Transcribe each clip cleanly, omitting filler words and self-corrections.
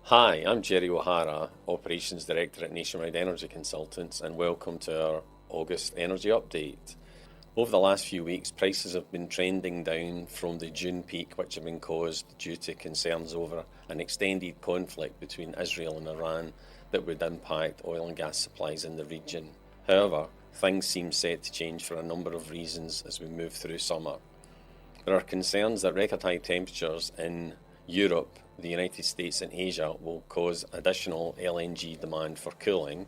Hi, I'm Gerry, Operations Director at Nationwide Energy Consultants, and welcome to our August Energy Update. Over the last few weeks, prices have been trending down from the June peak, which have been caused due to concerns over an extended conflict between Israel and Iran that would impact oil and gas supplies in the region. However, things seem set to change for a number of reasons as we move through summer. There are concerns that record high temperatures in Europe, the United States, and Asia will cause additional LNG demand for cooling.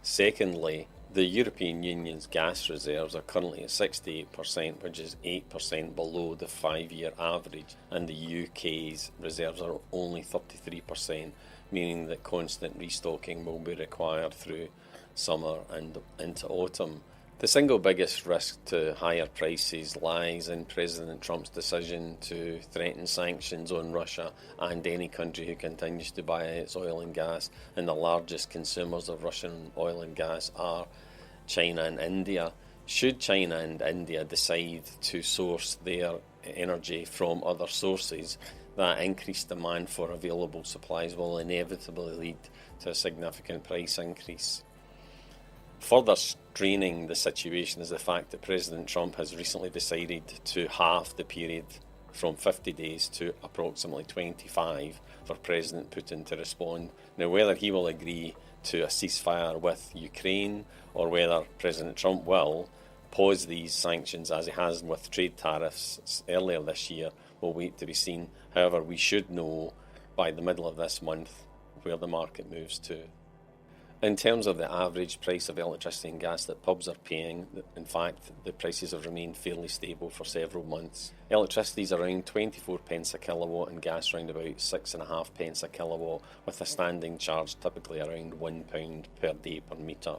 Secondly, the European Union's gas reserves are currently at 68%, which is 8% below the 5-year average, and the UK's reserves are only 33%, meaning that constant restocking will be required through summer and into autumn. The single biggest risk to higher prices lies in President Trump's decision to threaten sanctions on Russia and any country who continues to buy its oil and gas, and the largest consumers of Russian oil and gas are China and India. Should China and India decide to source their energy from other sources, that increased demand for available supplies will inevitably lead to a significant price increase. Further straining the situation is the fact that President Trump has recently decided to halve the period from 50 days to approximately 25 for President Putin to respond. Now, whether he will agree to a ceasefire with Ukraine or whether President Trump will pause these sanctions as he has with trade tariffs earlier this year will wait to be seen. However, we should know by the middle of this month where the market moves to. In terms of the average price of electricity and gas that pubs are paying, in fact, the prices have remained fairly stable for several months. Electricity is around 24 pence a kilowatt and gas around about 6.5 pence a kilowatt, with a standing charge typically around £1 per day per metre.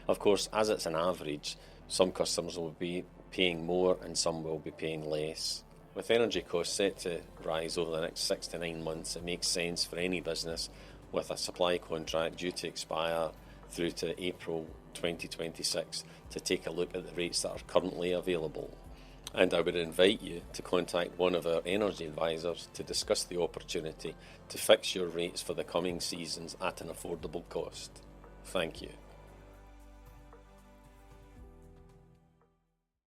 Of course, as it's an average, some customers will be paying more and some will be paying less. With energy costs set to rise over the next 6 to 9 months, it makes sense for any business with a supply contract due to expire through to April 2026 to take a look at the rates that are currently available. And I would invite you to contact one of our energy advisors to discuss the opportunity to fix your rates for the coming seasons at an affordable cost. Thank you.